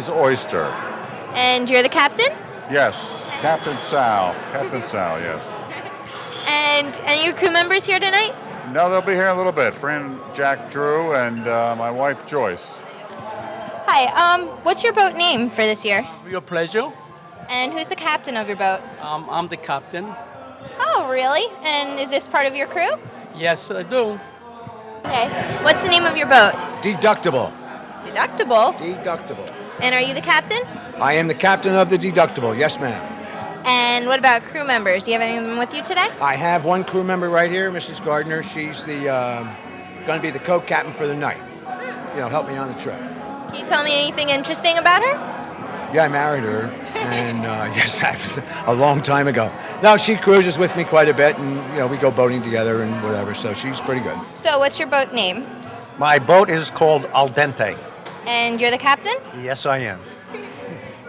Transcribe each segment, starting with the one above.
Sally's Oyster. And you're the captain? Yes, Captain Sal. Captain Sal, yes. And any of your crew members here tonight? No, they'll be here in a little bit. Friend Jack Drew and my wife Joyce. Hi, what's your boat name for this year? Real pleasure. And who's the captain of your boat? I'm the captain. Oh, really? And is this part of your crew? Yes, I do. Okay. What's the name of your boat? Deductible. Deductible. Deductible. And are you the captain? I am the captain of the Deductible. Yes, ma'am. And what about crew members? Do you have anyone with you today? I have one crew member right here, Mrs. Gardner. She's the going to be the co-captain for the night. Help me on the trip. Can you tell me anything interesting about her? Yeah, I married her, and yes, that was a long time ago. No, she cruises with me quite a bit, and we go boating together and whatever. So she's pretty good. So, what's your boat name? My boat is called Al Dente. And you're the captain? Yes, I am.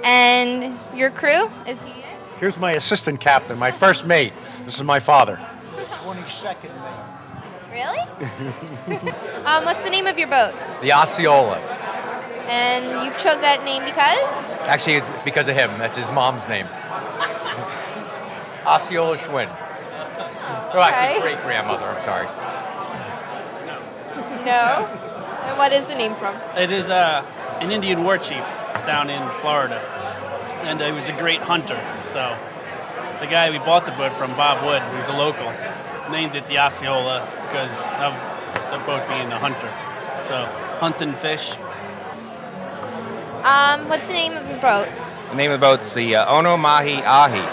And your crew? Is he it? Here's my assistant captain, my first mate. This is my father. 22nd mate. Really? What's the name of your boat? The Osceola. And you chose that name because? Actually, it's because of him. That's his mom's name. Osceola Schwinn. Oh, actually, great-grandmother. I'm sorry. No. And what is the name from? It is an Indian war chief down in Florida. And he was a great hunter. So the guy we bought the boat from, Bob Wood, who's a local, named it the Osceola because of the boat being a hunter. So hunting fish. What's the name of your boat? The name of the boat's the Ono Mahi Ahi.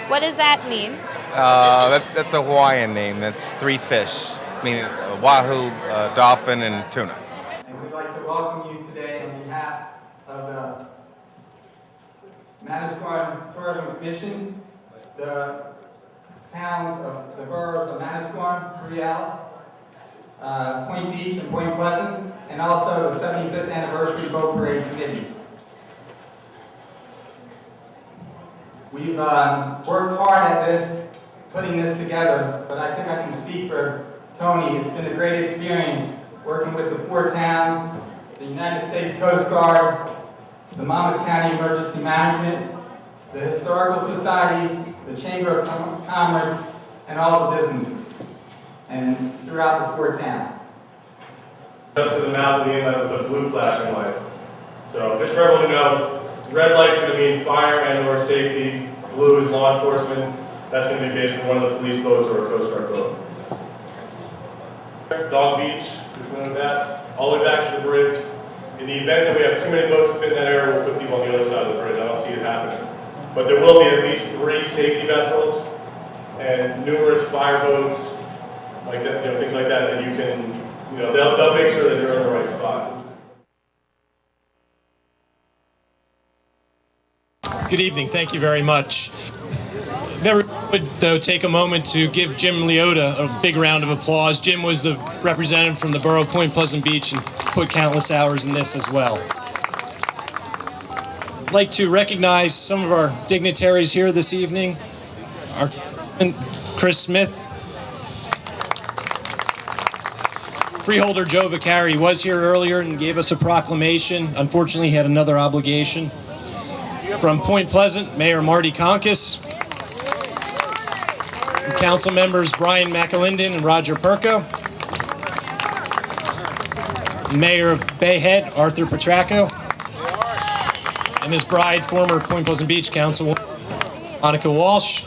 What does that mean? That's a Hawaiian name. That's three fish, meaning wahoo, dolphin, and tuna. And we'd like to welcome you today on behalf of the Manasquan Tourism Commission, the towns of the boroughs of Manasquan, Riel, Point Beach, and Point Pleasant, and also the 75th Anniversary Boat Parade Committee. We've worked hard at this, putting this together, but I think I can speak for Tony. It's been a great experience working with the four towns, the United States Coast Guard, the Monmouth County Emergency Management, the Historical Societies, the Chamber of Commerce, and all the businesses, and throughout the four towns. Just to the mouth of the inlet with the blue flashing light. So just for everyone to know, red light's going to mean fire and or safety, blue is law enforcement. That's going to be based on one of the police boats or a Coast Guard boat. Dog Beach, which one of that, all the way back to the bridge. In the event that we have too many boats to fit in that area, we'll put people on the other side of the bridge. I don't see it happening. But there will be at least 3 safety vessels and numerous fire boats, like that, things like that, that you can, they'll make sure that you're in the right spot. Good evening. Thank you very much. Never would, though, take a moment to give Jim Leota a big round of applause. Jim was the representative from the borough of Point Pleasant Beach and put countless hours in this as well. I'd like to recognize some of our dignitaries here this evening. Our Chris Smith. Freeholder Joe Vicari was here earlier and gave us a proclamation. Unfortunately, he had another obligation. From Point Pleasant, Mayor Marty Conkis. Council members Brian McAlinden and Roger Perko. Mayor of Bay Head, Arthur Petracco. And his bride, former Point Pleasant Beach Councilwoman Monica Walsh.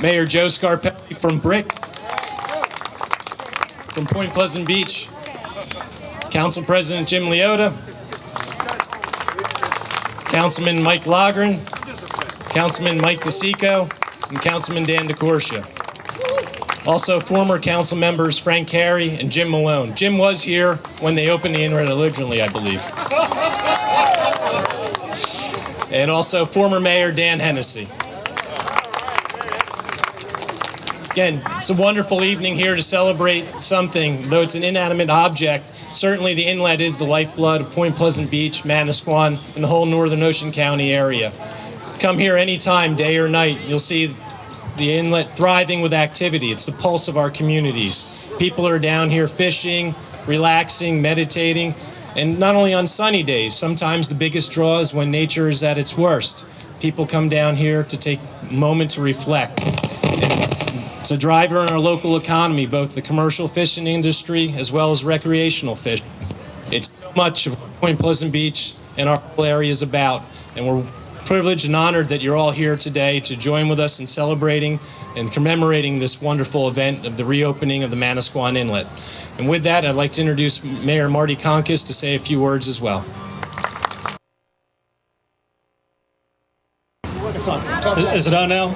Mayor Joe Scarpelli from Brick. From Point Pleasant Beach, Council President Jim Leota. Councilman Mike Logren, Councilman Mike DeSico, and Councilman Dan DeCorsia. Also, former council members Frank Carey and Jim Malone. Jim was here when they opened the inlet originally, I believe. And also former Mayor Dan Hennessy. Again, it's a wonderful evening here to celebrate something, though it's an inanimate object. Certainly the inlet is the lifeblood of Point Pleasant Beach, Manasquan, and the whole Northern Ocean County area. Come here anytime, day or night, you'll see the inlet thriving with activity. It's the pulse of our communities. People are down here fishing, relaxing, meditating, And not only on sunny days, sometimes the biggest draw is when nature is at its worst. People come down here to take a moment to reflect. And it's a driver in our local economy, both the commercial fishing industry as well as recreational fishing. It's so much of what Point Pleasant Beach and our whole area is about. And we're privileged and honored that you're all here today to join with us in celebrating and commemorating this wonderful event of the reopening of the Manasquan Inlet. And with that, I'd like to introduce Mayor Marty Conkis to say a few words as well. Is it on now?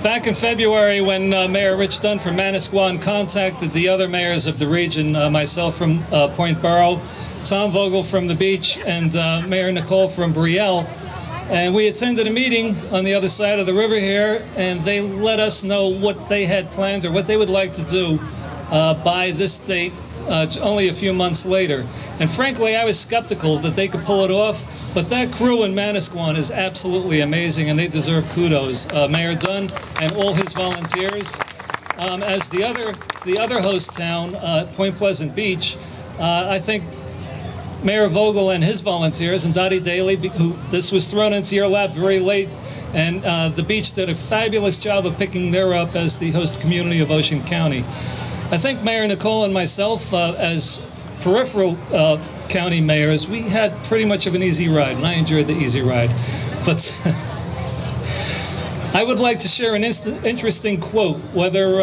Back in February, when Mayor Rich Dunn from Manasquan contacted the other mayors of the region, myself from Point Borough, Tom Vogel from the beach, and Mayor Nicole from Brielle, and we attended a meeting on the other side of the river here, and they let us know what they had planned or what they would like to do by this date, only a few months later. And frankly, I was skeptical that they could pull it off, but that crew in Manasquan is absolutely amazing, and they deserve kudos. Mayor Dunn and all his volunteers. As the other host town, Point Pleasant Beach, I think Mayor Vogel and his volunteers, and Dottie Daly, who this was thrown into your lap very late, and the beach did a fabulous job of picking their up as the host community of Ocean County. I think Mayor Nicole and myself, as peripheral county mayors, we had pretty much of an easy ride, and I enjoyed the easy ride. But I would like to share an interesting quote, whether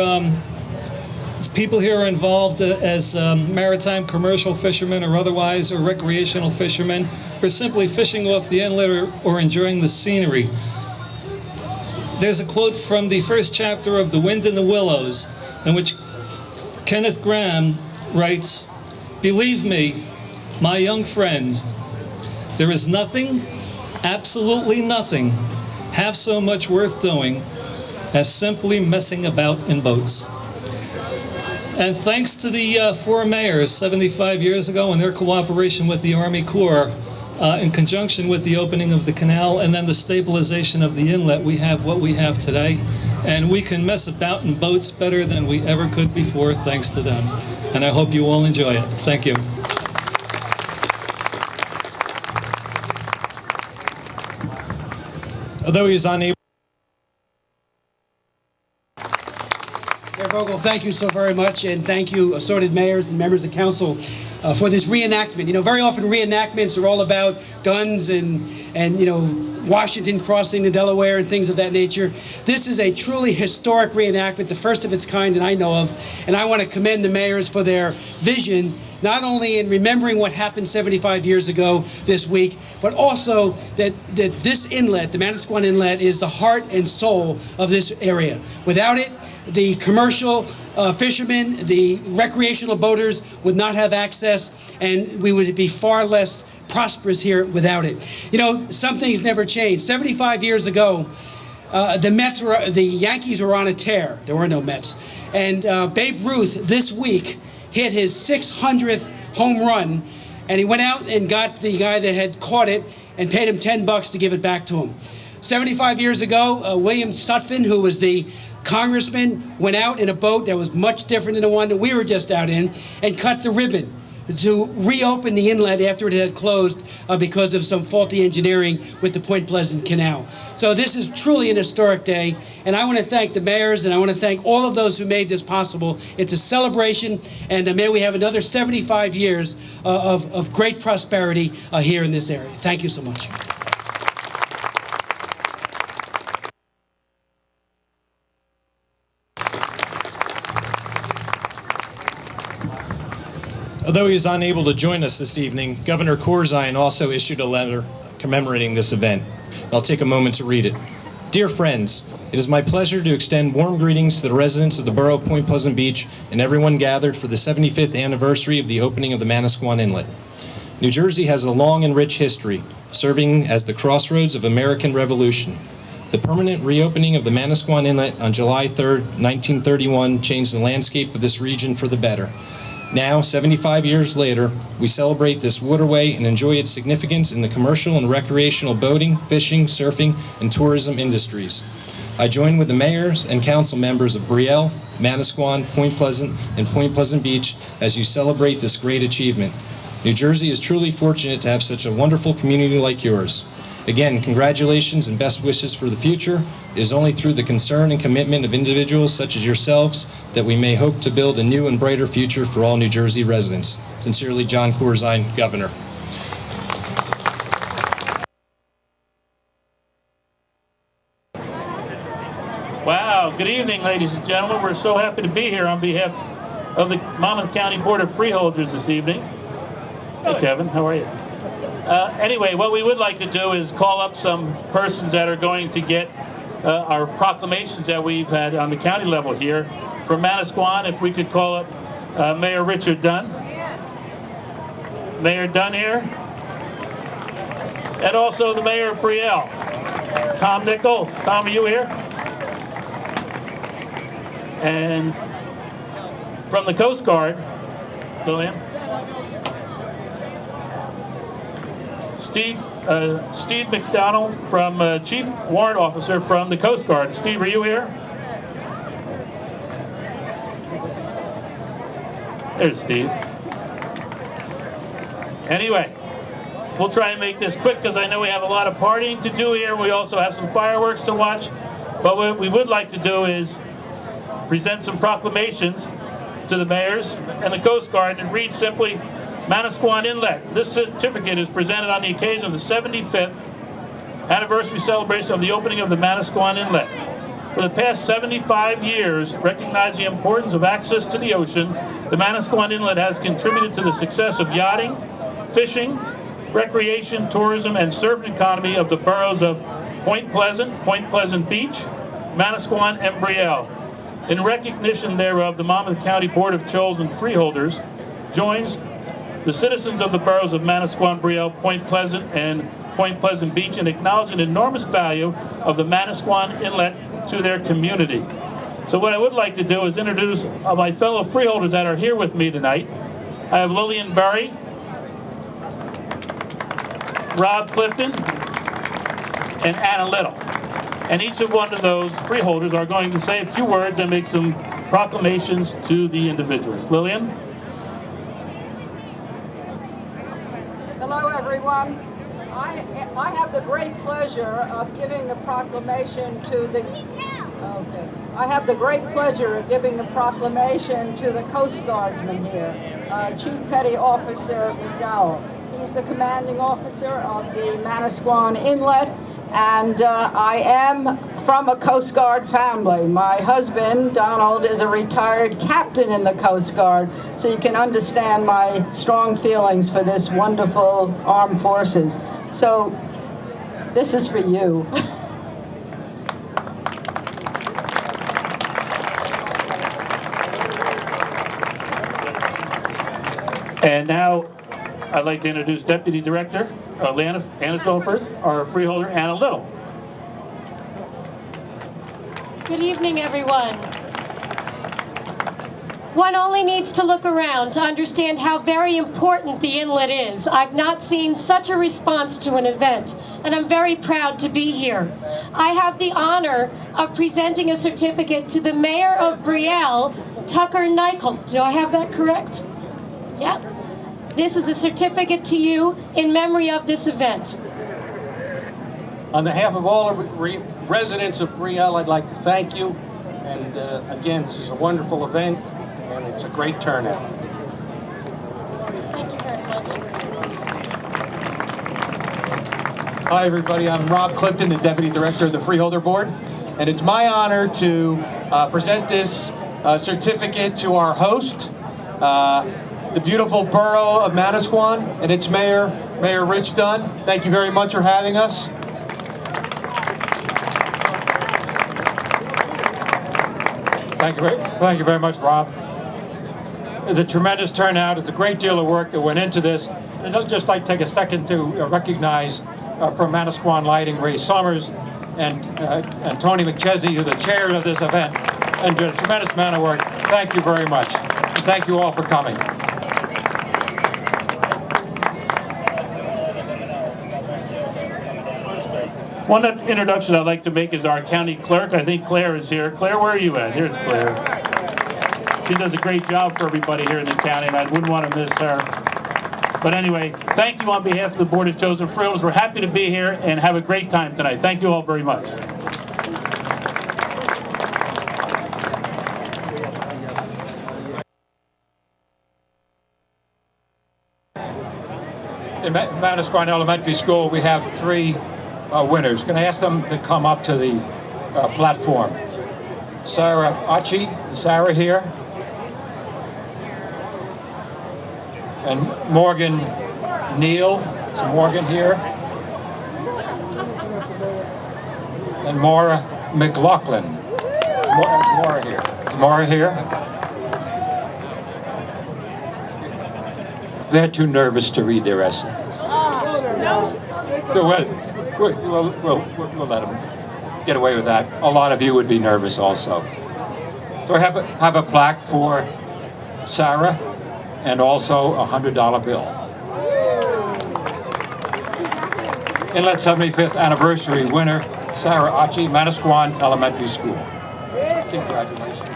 people here are involved as maritime commercial fishermen or otherwise, or recreational fishermen, or simply fishing off the inlet or enjoying the scenery. There's a quote from the first chapter of The Wind in the Willows, in which Kenneth Grahame writes, "Believe me, my young friend, there is nothing, absolutely nothing, half so much worth doing as simply messing about in boats." And thanks to the 4 mayors 75 years ago and their cooperation with the Army Corps, in conjunction with the opening of the canal and then the stabilization of the inlet, we have what we have today. And we can mess about in boats better than we ever could before, thanks to them. And I hope you all enjoy it. Thank you. Although he is unable. Mayor Vogel, thank you so very much, and thank you, assorted mayors and members of council, for this reenactment. You know, very often reenactments are all about guns and you know, Washington crossing the Delaware and things of that nature. This is a truly historic reenactment, the first of its kind that I know of, and I want to commend the mayors for their vision, not only in remembering what happened 75 years ago this week, but also that this inlet, the Manasquan Inlet, is the heart and soul of this area. Without it, the commercial fishermen, the recreational boaters would not have access, and we would be far less prosperous here without it. You know, some things never change. 75 years ago, the Yankees were on a tear. There were no Mets. And Babe Ruth this week hit his 600th home run, and he went out and got the guy that had caught it and paid him $10 to give it back to him. 75 years ago, William Sutphin, who was the congressman, went out in a boat that was much different than the one that we were just out in and cut the ribbon to reopen the inlet after it had closed because of some faulty engineering with the Point Pleasant Canal. So this is truly an historic day, and I want to thank the mayors, and I want to thank all of those who made this possible. It's a celebration, and may we have another 75 years of great prosperity here in this area. Thank you so much. Although he is unable to join us this evening, Governor Corzine also issued a letter commemorating this event. I'll take a moment to read it. Dear friends, it is my pleasure to extend warm greetings to the residents of the borough of Point Pleasant Beach and everyone gathered for the 75th anniversary of the opening of the Manasquan Inlet. New Jersey has a long and rich history, serving as the crossroads of American Revolution. The permanent reopening of the Manasquan Inlet on July 3, 1931 changed the landscape of this region for the better. Now, 75 years later, we celebrate this waterway and enjoy its significance in the commercial and recreational boating, fishing, surfing, and tourism industries. I join with the mayors and council members of Brielle, Manasquan, Point Pleasant, and Point Pleasant Beach as you celebrate this great achievement. New Jersey is truly fortunate to have such a wonderful community like yours. Again, congratulations and best wishes for the future. It is only through the concern and commitment of individuals such as yourselves that we may hope to build a new and brighter future for all New Jersey residents. Sincerely, John Corzine, Governor. Wow, good evening, ladies and gentlemen. We're so happy to be here on behalf of the Monmouth County Board of Freeholders this evening. Hey, Kevin, how are you? Anyway, what we would like to do is call up some persons that are going to get our proclamations that we've had on the county level here. From Manasquan, if we could call up Mayor Richard Dunn. Mayor Dunn here. And also the Mayor of Brielle, Tom Nickel. Tom, are you here? And from the Coast Guard, Lillian. Steve McDonald, from Chief Warrant Officer from the Coast Guard. Steve, are you here? There's Steve. Anyway, we'll try and make this quick because I know we have a lot of partying to do here. We also have some fireworks to watch. But what we would like to do is present some proclamations to the mayors and the Coast Guard and read simply Manasquan Inlet. This certificate is presented on the occasion of the 75th anniversary celebration of the opening of the Manasquan Inlet. For the past 75 years, recognizing the importance of access to the ocean, the Manasquan Inlet has contributed to the success of yachting, fishing, recreation, tourism, and surfing economy of the boroughs of Point Pleasant Beach, Manasquan, and Brielle. In recognition thereof, the Monmouth County Board of Chosen Freeholders joins the citizens of the boroughs of Manasquan, Brielle, Point Pleasant, and Point Pleasant Beach in acknowledging the enormous value of the Manasquan Inlet to their community. So what I would like to do is introduce my fellow freeholders that are here with me tonight. I have Lillian Berry, Rob Clifton, and Anna Little. And each of one of those freeholders are going to say a few words and make some proclamations to the individuals. Lillian? Hello, everyone. I have the great pleasure of giving the proclamation to the Coast Guardsman here, Chief Petty Officer McDowell. He's the commanding officer of the Manasquan Inlet, and I am from a Coast Guard family. My husband, Donald, is a retired captain in the Coast Guard, so you can understand my strong feelings for this wonderful armed forces. So, this is for you. And now, I'd like to introduce Deputy Director, Anna's going first, our freeholder, Anna Little. Good evening, everyone. One only needs to look around to understand how very important the inlet is. I've not seen such a response to an event, and I'm very proud to be here. I have the honor of presenting a certificate to the Mayor of Brielle, Tucker Nichol. Do I have that correct? Yep. This is a certificate to you in memory of this event. On behalf of all residents of Brielle, I'd like to thank you. And again, this is a wonderful event, and it's a great turnout. Thank you very much. Hi, everybody. I'm Rob Clifton, the Deputy Director of the Freeholder Board. And it's my honor to present this certificate to our host, the beautiful borough of Manasquan, and its mayor, Mayor Rich Dunn. Thank you very much for having us. Thank you very much, Rob. It's a tremendous turnout. It's a great deal of work that went into this. And I'd just like to take a second to recognize from Manasquan Lighting, Ray Summers and Tony McChesney, who are the chair of this event, and did a tremendous amount of work. Thank you very much. And thank you all for coming. One introduction I'd like to make is our county clerk. I think Claire is here. Claire, where are you at? Here's Claire. She does a great job for everybody here in the county, and I wouldn't want to miss her. But anyway, thank you on behalf of the Board of Chosen Friends. We're happy to be here and have a great time tonight. Thank you all very much. In Manasquan Elementary School, we have 3 winners. Can I ask them to come up to the platform? Sarah Achi, is Sarah here? And Morgan Neal, is Morgan here? And Maura McLaughlin. Maura here. Is Maura here? They're too nervous to read their essays. So we'll let them get away with that. A lot of you would be nervous also. So I have a plaque for Sarah and also a $100 bill. Inlet 75th anniversary winner, Sarah Achi, Manasquan Elementary School. Congratulations.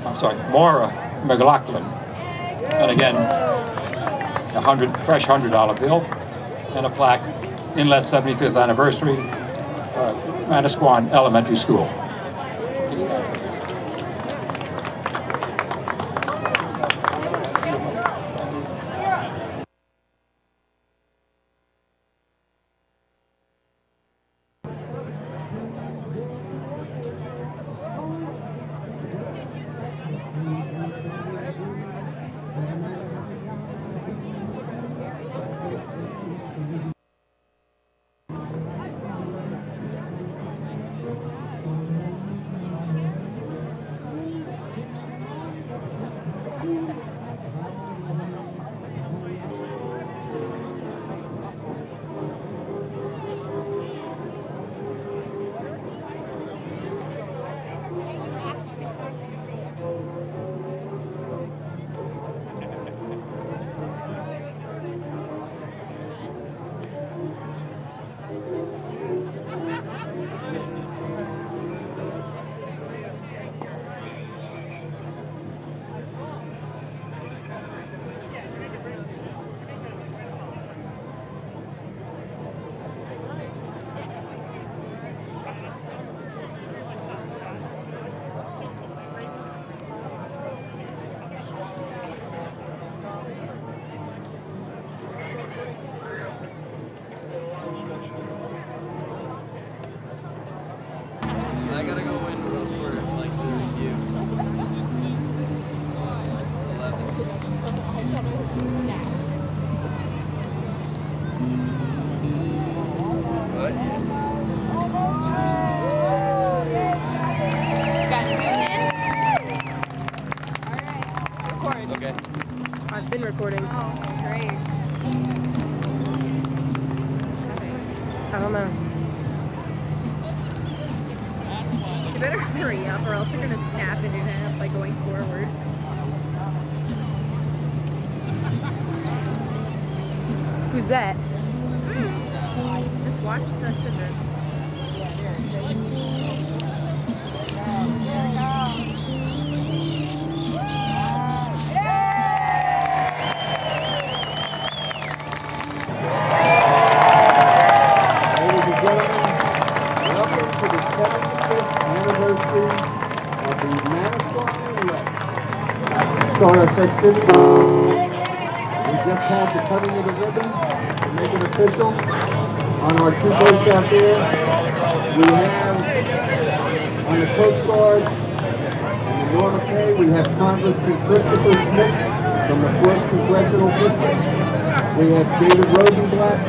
I'm sorry, Maura McLaughlin. And again, a fresh $100 bill and a plaque, Inlet 75th anniversary, Manasquan Elementary School. I gotta go in for like the review. 11. Got zoomed in? Alright. Record. Okay. I've been recording. Oh, great. I don't know. You better hurry up or else you're gonna snap it in half by going forward. Who's that? Just watch the scissors. Ladies and gentlemen, welcome to the 75th anniversary of the Manasquan Inlet. To start our festivities, we just had the cutting of the ribbon to make it official. On our 2 boats out there, we have on the Coast Guard and the Norma K, we have Congressman Christopher Smith from the 4th Congressional District. We have David Rosenblatt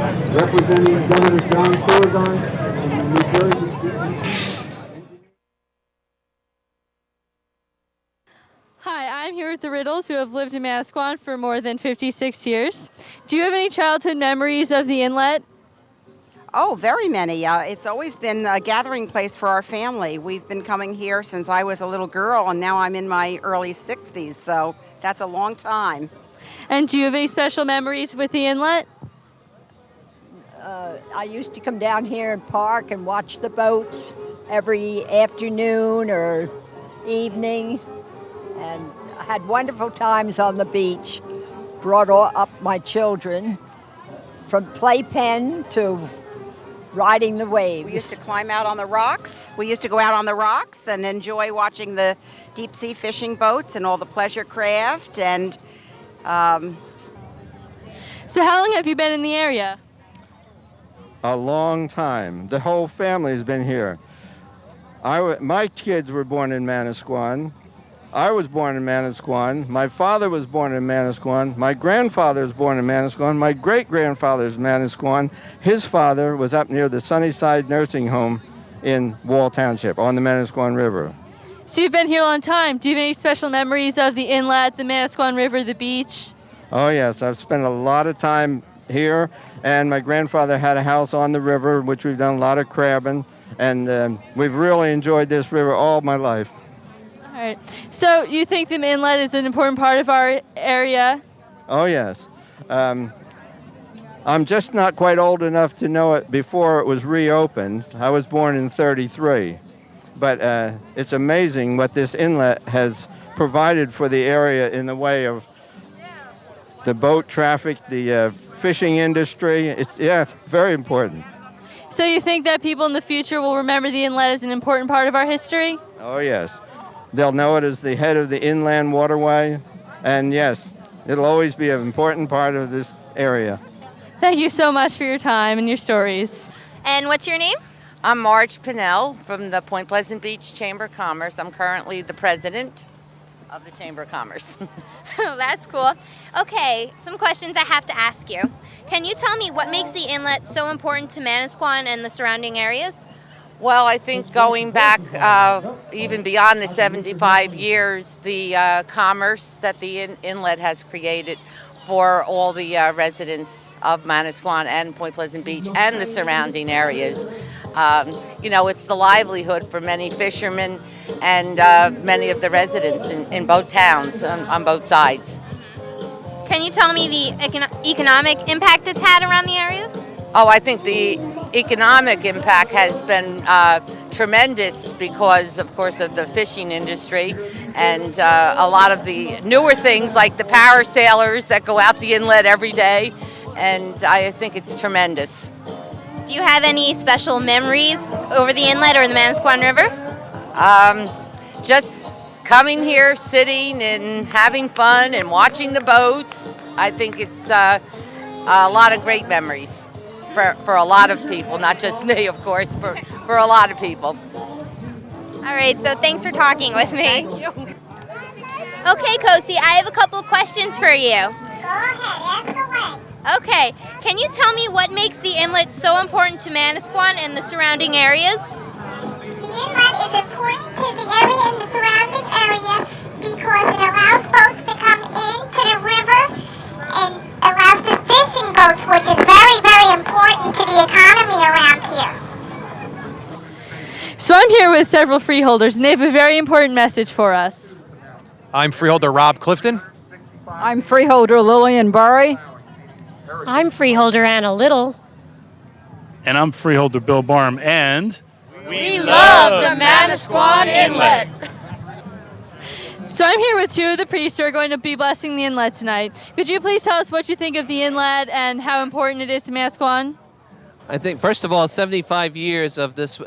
representing Governor John Corzine from the New Jersey. Hi, I'm here with the Riddles, who have lived in Manasquan for more than 56 years. Do you have any childhood memories of the inlet? Oh, very many. It's always been a gathering place for our family. We've been coming here since I was a little girl, and now I'm in my early 60s, so that's a long time. And do you have any special memories with the inlet? I used to come down here and park and watch the boats every afternoon or evening. and I had wonderful times on the beach. Brought up my children from playpen to riding the waves. We used to climb out on the rocks. We used to go out on the rocks and enjoy watching the deep sea fishing boats and all the pleasure craft. And So how long have you been in the area? A long time. The whole family has been here. My kids were born in Manasquan. I was born in Manasquan. My father was born in Manasquan. My grandfather was born in Manasquan. My great-grandfather is Manasquan. His father was up near the Sunnyside Nursing Home in Wall Township on the Manasquan River. So you've been here a long time. Do you have any special memories of the inlet, the Manasquan River, the beach? Oh, yes. I've spent a lot of time here, and my grandfather had a house on the river, which we've done a lot of crabbing, and we've really enjoyed this river all my life. All right. So you think the inlet is an important part of our area? Oh, yes. I'm just not quite old enough to know it before it was reopened. I was born in '33. But it's amazing what this inlet has provided for the area in the way of the boat traffic, the fishing industry. It's very important. So you think that people in the future will remember the inlet as an important part of our history? Oh, yes. They'll know it as the head of the inland waterway. And yes, it'll always be an important part of this area. Thank you so much for your time and your stories. And what's your name? I'm Marge Pinnell from the Point Pleasant Beach Chamber of Commerce. I'm currently the president of the Chamber of Commerce. Oh, that's cool. Okay, some questions I have to ask you. Can you tell me what makes the inlet so important to Manasquan and the surrounding areas? Well, I think going back even beyond the 75 years, the commerce that the inlet has created for all the residents of Manasquan and Point Pleasant Beach and the surrounding areas. It's the livelihood for many fishermen and many of the residents in both towns on both sides. Can you tell me the economic impact it's had around the areas? Oh, I think the economic impact has been tremendous because, of course, of the fishing industry and a lot of the newer things like the parasailers that go out the inlet every day, and I think it's tremendous. Do you have any special memories over the inlet or the Manasquan River? Just coming here, sitting and having fun and watching the boats. I think it's a lot of great memories for a lot of people, not just me, of course, for a lot of people. All right, so thanks for talking with me. Thank you. Okay, Kosi, I have a couple of questions for you. Go ahead, ask away. Okay, can you tell me what makes the inlet so important to Manasquan and the surrounding areas? The inlet is important to the area and the surrounding area because it allows boats to come into the river and allows the fishing boats, which is very, very important to the economy around here. So I'm here with several freeholders, and they have a very important message for us. I'm freeholder Rob Clifton. I'm freeholder Lillian Burry. I'm freeholder Anna Little. And I'm freeholder Bill Barham, and We love the Manasquan Inlet. So I'm here with two of the priests who are going to be blessing the inlet tonight. Could you please tell us what you think of the inlet and how important it is to Manasquan? I think, first of all, 75 years of this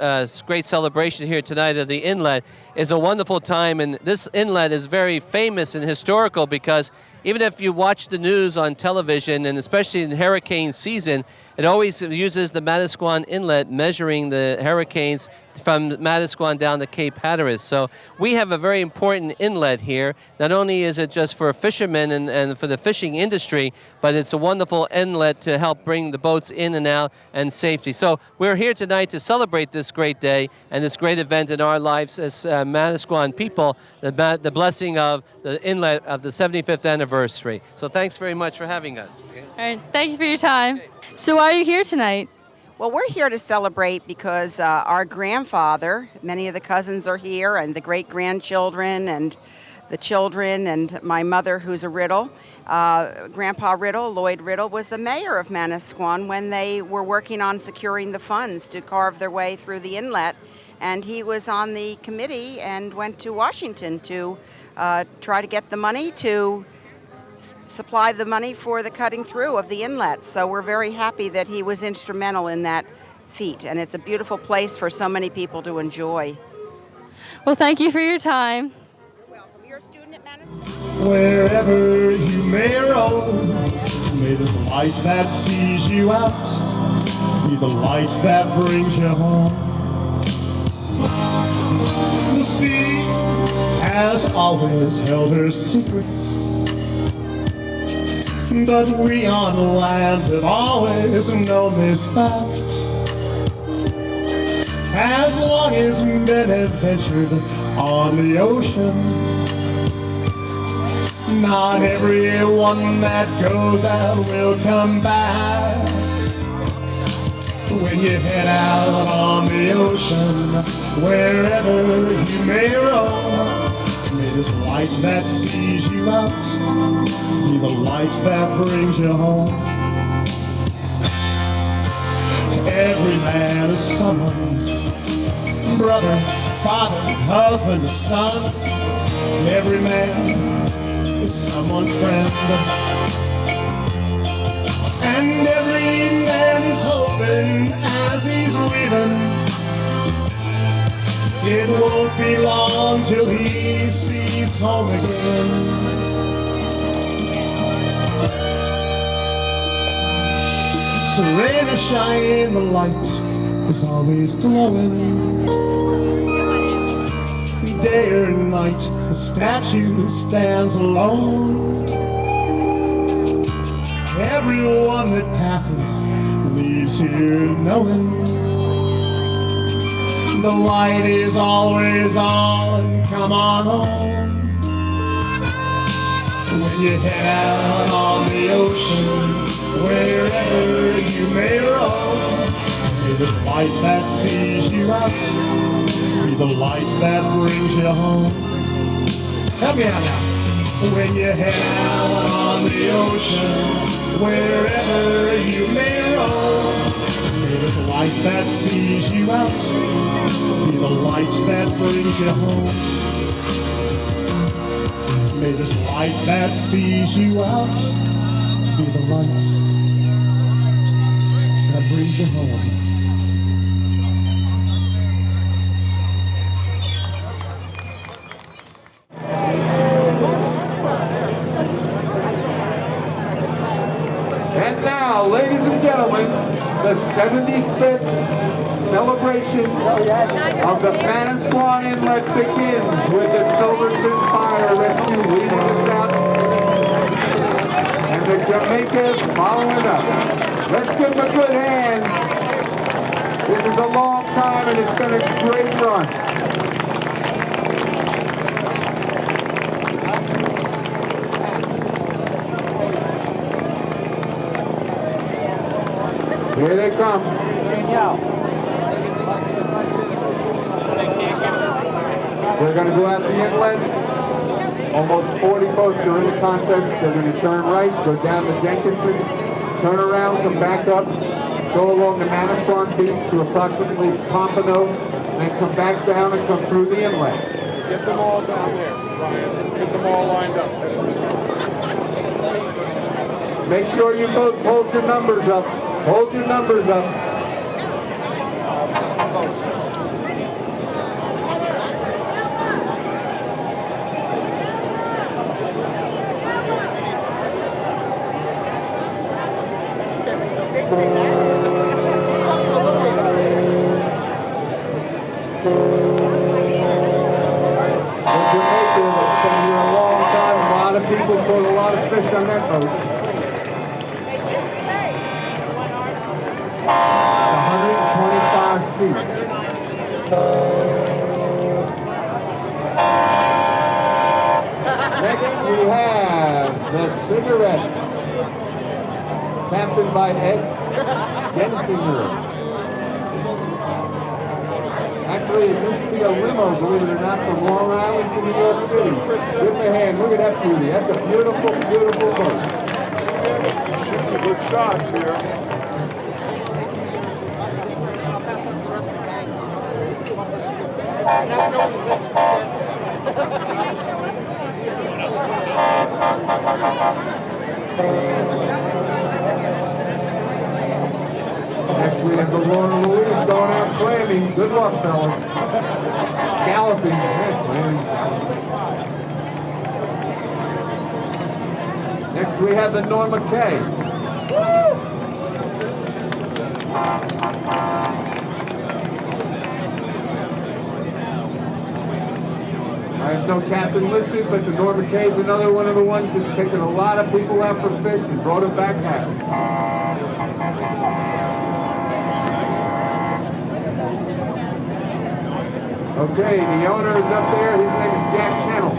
great celebration here tonight of the inlet is a wonderful time, and this inlet is very famous and historical because even if you watch the news on television, and especially in hurricane season, it always uses the Manasquan Inlet measuring the hurricanes from Manasquan down to Cape Hatteras. So we have a very important inlet here. Not only is it just for fishermen and for the fishing industry, but it's a wonderful inlet to help bring the boats in and out and safety. So we're here tonight to celebrate this great day and this great event in our lives as Manasquan people, the blessing of the inlet of the 75th anniversary. So thanks very much for having us. All right, thank you for your time. So why are you here tonight? Well, we're here to celebrate because our grandfather, many of the cousins are here, and the great-grandchildren and the children, and my mother, who's a Riddle. Grandpa Riddle, Lloyd Riddle, was the mayor of Manasquan when they were working on securing the funds to carve their way through the inlet. And he was on the committee and went to Washington to try to get the money to supply the money for the cutting through of the inlet. So we're very happy that he was instrumental in that feat, and it's a beautiful place for so many people to enjoy. Well, thank you for your time. Wherever you may roam, may the light that sees you out be the light that brings you home. The sea has always held her secrets, but we on land have always known this fact. As long as men have ventured on the ocean, not everyone that goes out will come back. When you head out on the ocean, wherever you may roam, may this light that sees you out be the light that brings you home. Every man is someone's brother, father, husband, son. Every man is someone's friend, and every man is hoping as he's leaving it won't be long till he sees home again. So rain or shine, the light is always glowing. Day or night, the statue stands alone. Everyone that passes leaves here knowing the light is always on. Come on home. When you head out on the ocean, wherever you may roam, may the light that sees you out be the light that brings you home. Help me out now. When you head out on the ocean, wherever you may roam, may the light that sees you out be the light that brings you home. May this light that sees you out be the light that brings you home. And now, ladies and gentlemen, the 75th celebration of the Manasquan Inlet begins with the Silverton Fire Rescue leading us out and the Jamaica following up. Let's give them a good hand. This is a long time and it's been a great run. Here they come. They're going to go out the inlet. Almost 40 boats are in the contest. They're going to turn right, go down to Jenkinson, turn around, come back up, go along the Manasquan Beach to approximately Pompano, and come back down and come through the inlet. Get them all down there, Ryan. Get them all lined up. Make sure you boats hold your numbers up. Hold your numbers up. People caught a lot of fish on that boat. 125 feet. Next we have the Cigarette, captained by Ed Gensinger. Actually, it used to be a limo, believe it or not, from Long Island to New York City. Give them a hand. Look at that beauty. That's a beautiful, beautiful boat. Good shots here. Next we have the Lorna Louise going out clamming. Good luck, fellas. Galloping. Yeah, clamming. Next we have the Norma Kay. I have no captain listed, but the Norma Kay is another one of the ones that's taken a lot of people out for fish and brought them back happy. Okay, the owner is up there. His name is Jack Kennel.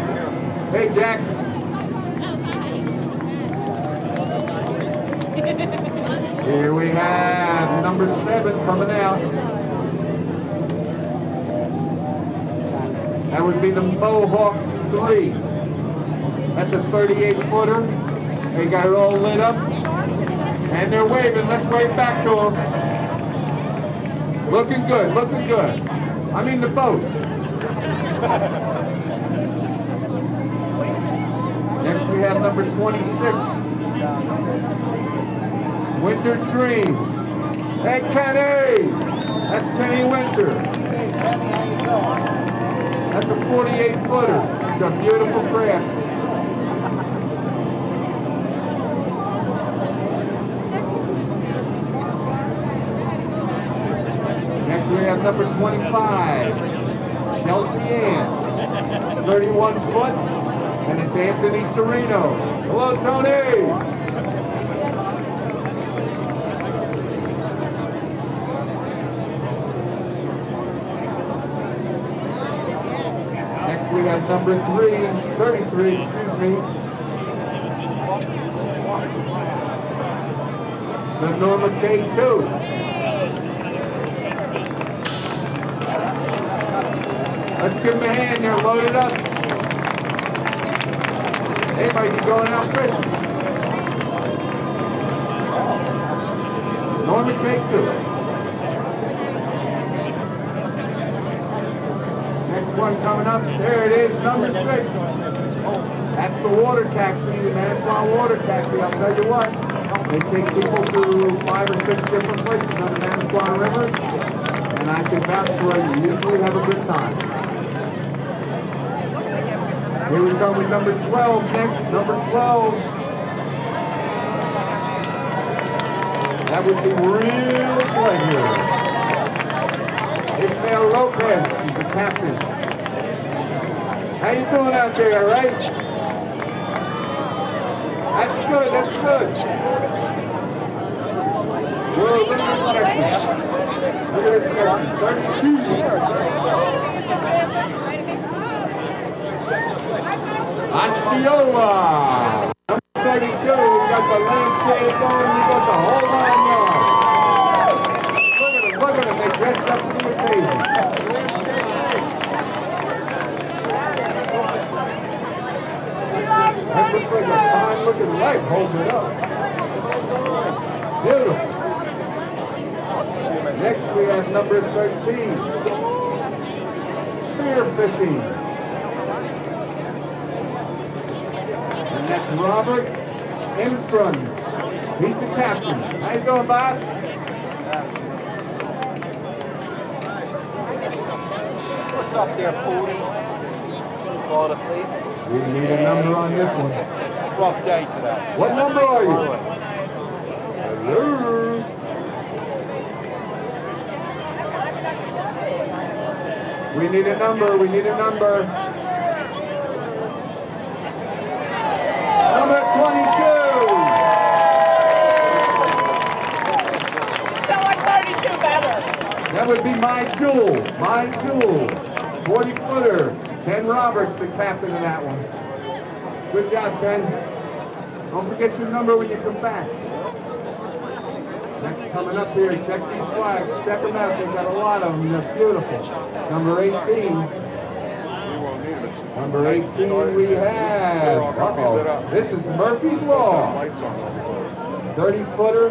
Hey, Jack. Here we have number 7 coming out. That would be the Mohawk 3. That's a 38-footer. They got it all lit up. And they're waving. Let's wave back to them. Looking good, looking good. I mean the boat. Next we have number 26. Winter's Dream. Hey, Kenny! That's Kenny Winter. Hey, Kenny, how you doing? That's a 48-footer. It's a beautiful craft. Next we have number 25, Chelsea Ann, 31 foot, and it's Anthony Sereno. Hello, Tony! We have number 33, excuse me. The Norma K2. Let's give him a hand there, load it up. They might be going out fishing. Norma K2. One coming up. There it is, number 6. That's the water taxi, the Manasquan water taxi. I'll tell you what, they take people to 5 or 6 different places on the Manasquan River, and I can vouch for it. You usually have a good time. Here we go with number 12 next. Number 12. That would be real pleasure. Ismael Lopez, he's the captain. How you doing out there, all right? That's good, that's good. Whoa, look at this section. Look at this section, 32. Osceola. Number 32, we got the lampshade going, we got the whole 9 yards. Look at them, they dressed up to the occasion. That looks like a fine-looking light holding it up. Beautiful. Next we have number 13. Spearfishing. And that's Robert Imstrun. He's the captain. How you doing, Bob? What's up there, 40? Fall asleep? We need a number on this one. Rough day today. What number are you? Hello? We need a number, we need a number. Number 22! That would be My Jewel. My Jewel. 40-footer. Ken Roberts, the captain of that one. Good job, Ken. Don't forget your number when you come back. Next coming up here, check these flags. Check them out. They've got a lot of them. They're beautiful. Number 18. Number 18 we have. Uh-oh. This is Murphy's Law. 30-footer.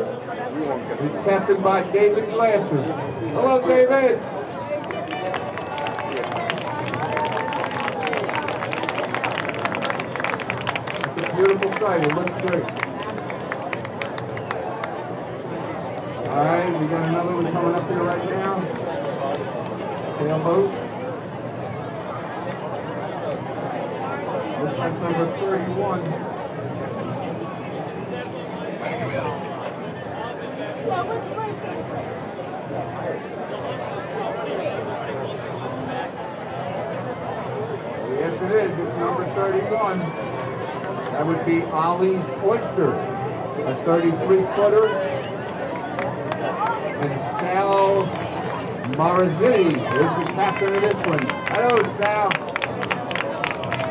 It's captained by David Glasser. Hello, David. Beautiful excited. Looks great. All right, we got another one coming up here right now. Sailboat. Looks like number 31. Yes, it is. It's number 31. That would be Ollie's Oyster, a 33-footer. And Sal Marazzi is the captain of this one. Hello, Sal.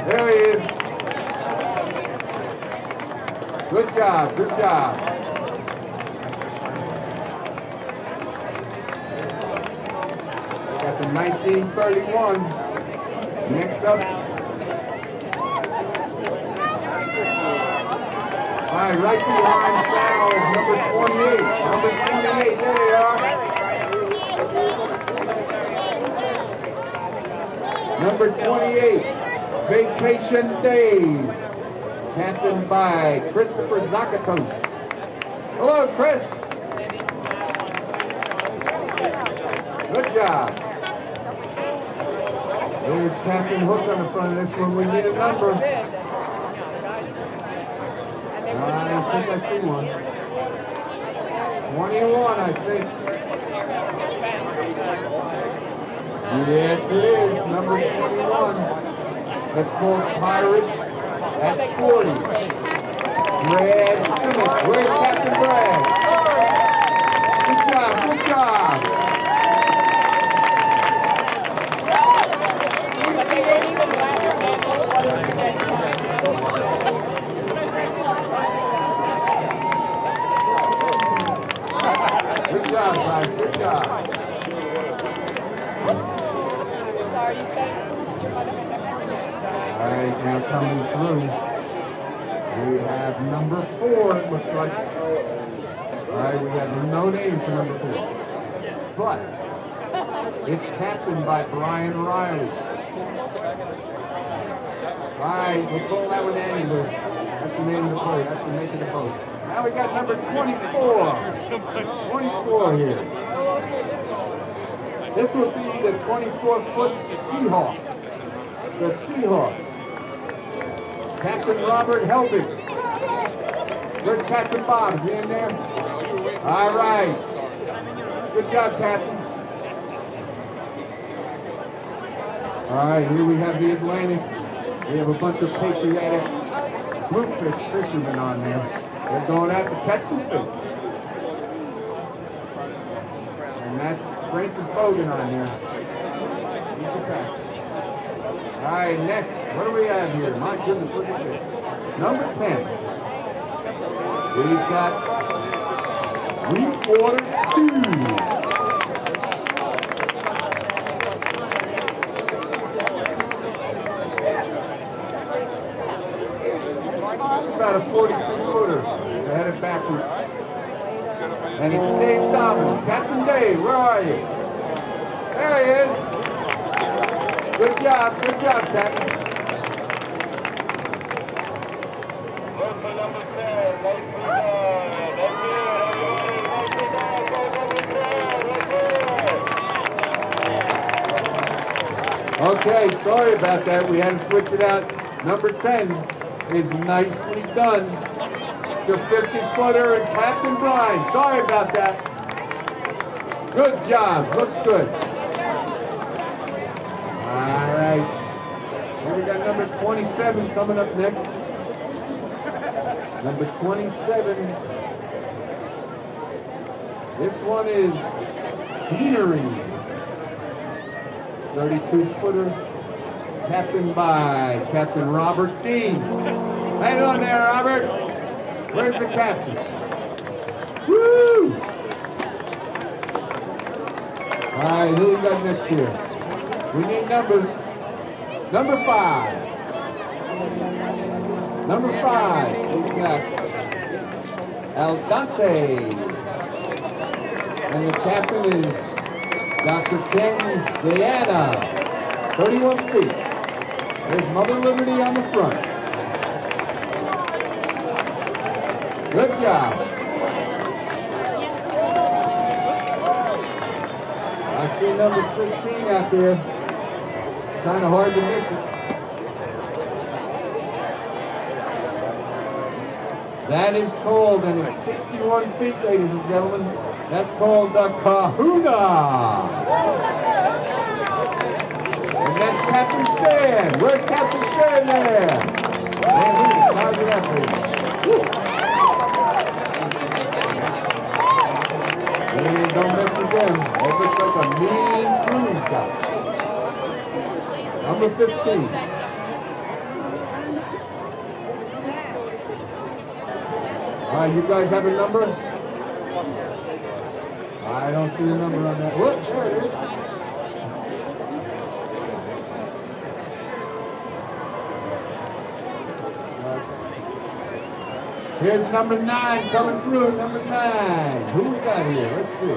There he is. Good job, good job. Got the 1931. Next up. All right, right behind Sal is number 28. Number 28, there they are. Number 28, Vacation Days, captained by Christopher Zakatos. Hello, Chris. Good job. There's Captain Hook on the front of this one. We need a number. I think I see one. 21, I think. Yes, it is. Number 21. That's called Pirates at 40. Brad Simmons. Where's Captain Brad? Good job, good job. Good job, guys. Good job. All right, now coming through, we have number 4, it looks like. All right, we have no name for number 4. But it's captained by Brian Riley. All right, we'll call that one Angler. That's the name of the boat. That's the make of the boat. Now we got number 24. 24 here. This will be the 24-foot Seahawk. The Seahawk. Captain Robert Helbig. Where's Captain Bob? Is he in there? All right. Good job, Captain. All right, here we have the Atlantis. We have a bunch of patriotic bluefish fishermen on there. They're going out to catch some fish. And that's Francis Bogan on there. He's the captain. All right, next, what do we have here? My goodness, look at this. Number 10. We've got Sweetwater 2. That's about a 42-footer. They're headed backwards. And it's Dave Dobbins. Captain Dave, where are you? There he is. Good job, Captain. Okay, sorry about that. We had to switch it out. Number 10 is nicely done. It's a 50-footer and Captain Brian. Sorry about that. Good job. Looks good. All right. Here we got number 27 coming up next. Number 27. This one is Deanery. 32-footer. Captained by Captain Robert Dean. Hang on there, Robert. Where's the captain? Woo! All right, who we got next here? We need numbers. Number 5. Number 5, we got El Dante. And the captain is Dr. Ken Diana, 31 feet. There's Mother Liberty on the front. Good job. I see number 15 out there. It's kind of hard to miss it. That is called, and it's 61 feet, ladies and gentlemen. That's called the Kahuna. And that's Captain Stan. Where's Captain Stan there? Man, look at the size of that thing. Hey, don't mess with them. That looks like a mean crew he's got. Number 15. All right, you guys have a number? I don't see a number on that. Whoop, there it is. Here's number 9 coming through, number 9. Who we got here? Let's see.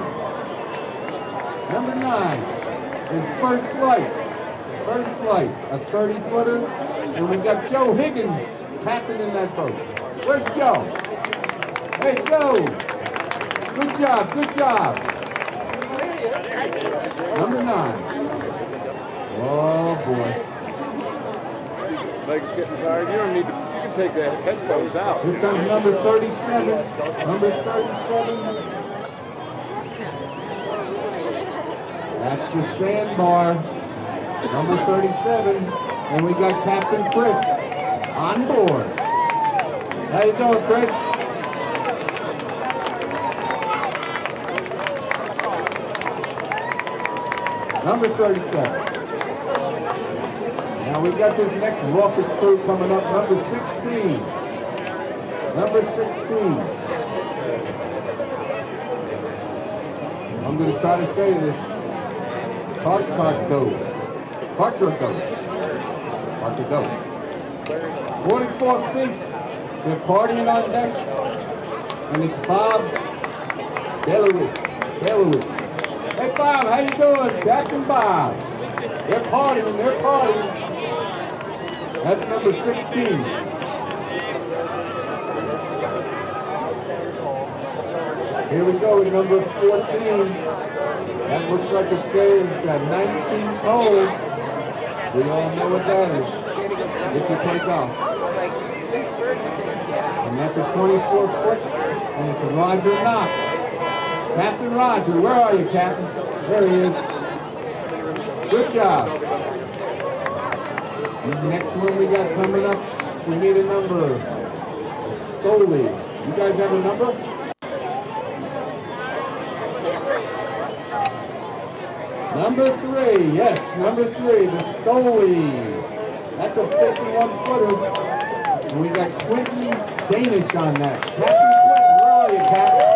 Number 9 is First Flight. First Flight, a 30-footer. And we got Joe Higgins, captain in that boat. Where's Joe? Hey, Joe. Good job, good job. Number 9. Oh, boy. Legs getting tired. You don't need to. You can take the headphones out. Here comes number 37. Number 37. That's the sandbar. Number 37. And we got Captain Chris on board. How you doing, Chris? Number 37. Now we got this next raucous crew coming up, number 16. Number 16. I'm going to try to say this. Cartrado. 44 feet. They're partying on deck. And it's Bob Delawis. Hey Bob, how you doing? Captain Bob. They're partying. That's number 16. Here we go with number 14. That looks like it says the 19 pole. We all know what that is. If you take off. And that's a 24-foot. And it's a Roger Knox. Captain Roger, where are you, Captain? There he is. Good job. The next one we got coming up, we need a number. Stoley. You guys have a number? Number 3, yes, number 3, the Stoley. That's a 51-footer. And we got Quentin Danish on that. Captain Quentin, where are you, Captain?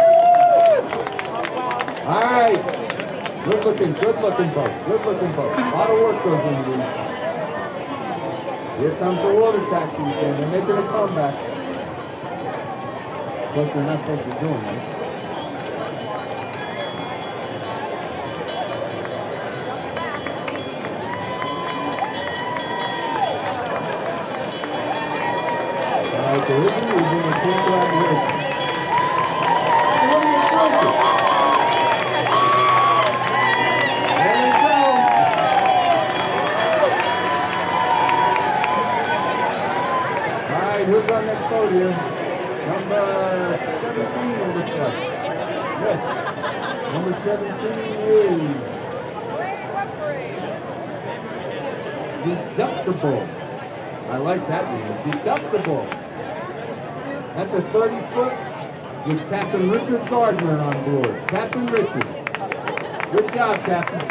All right. Good looking boat. A lot of work goes into these. Here comes the water taxi again. They're making a comeback. Of course, they're not supposed to be doing that. All right, there is a reason they can't go out here. Who's our next boat here? Number 17, it looks like. Yes. Number 17 is Deductible. I like that name. Deductible. That's a 30-foot with Captain Richard Gardner on board. Captain Richard. Good job, Captain.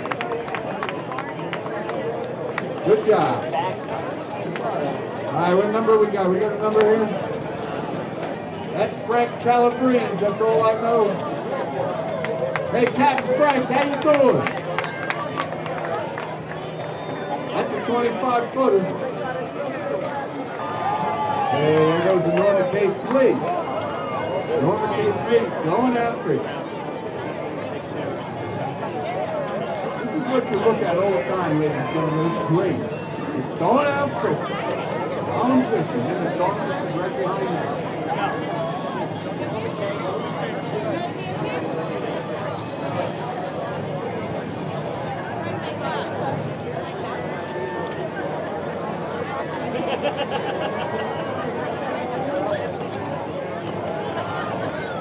Good job. All right, what number we got? We got a number here? That's Frank Calabrese, that's all I know. Hey, Captain Frank, how you doing? That's a 25-footer. Hey, there goes the Norma K3. Norma K3 going after it. This is what you look at all the time, ladies and gentlemen. It's great. It's going after it. I'm fishing, and the darkness is right behind me.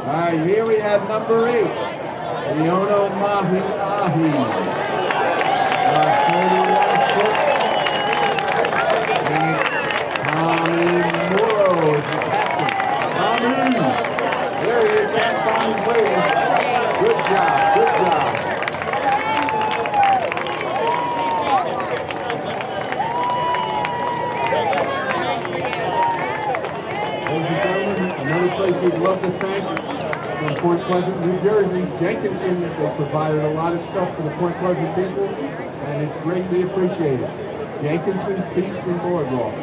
All right, here we have number 8, Leono Mahi Ahi. 31 foot. And it's Tommy Morrow is the captain. Tommy! There he is, Tommy's waiting. Good job, good job. Ladies and gentlemen, another place we'd love to thank from Point Pleasant, New Jersey, Jenkinson's. They provided a lot of stuff for the Point Pleasant people, and it's greatly appreciated. Jenkinson's Beach and Boardwalk.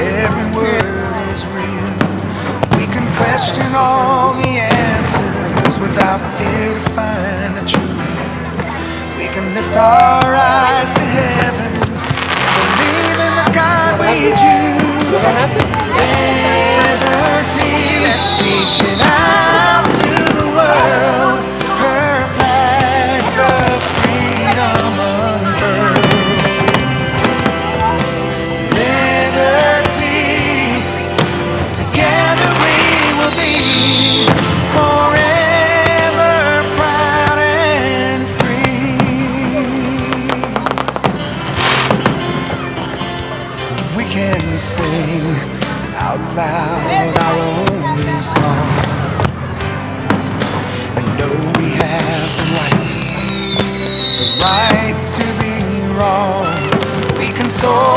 Every word is real. We can question all the answers without fear to find the truth. We can lift our eyes to heaven and believe in the God we choose. Liberty, reaching out to the world. Her flags of freedom unfurled. Together we will be forever proud and free. We can sing out loud our own song and know we have the right to be wrong. We can soar